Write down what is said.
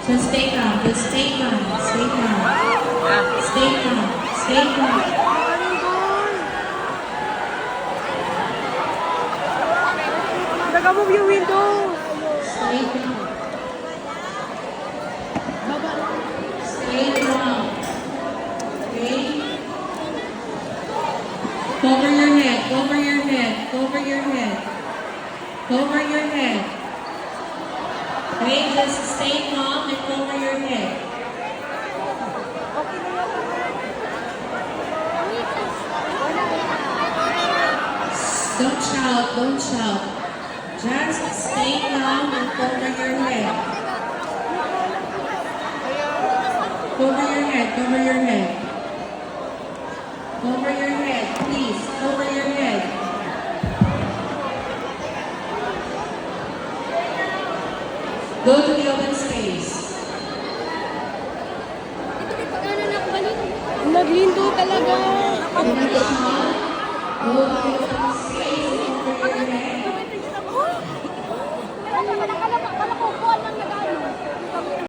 So stay calm. Just stay calm. Stay calm. Stay calm. Stay calm. Nag-move yung window. Stay calm. Stay calm. Okay? Cover your head. Cover your head. Cover your head. Cover your head. Okay, just stay calm and cover your head. Don't shout, don't shout. Just stay calm and cover your head. Cover your head, cover your head. Cover your head, please. Cover your head. Go to the open space. Naglindo talaga. Go to the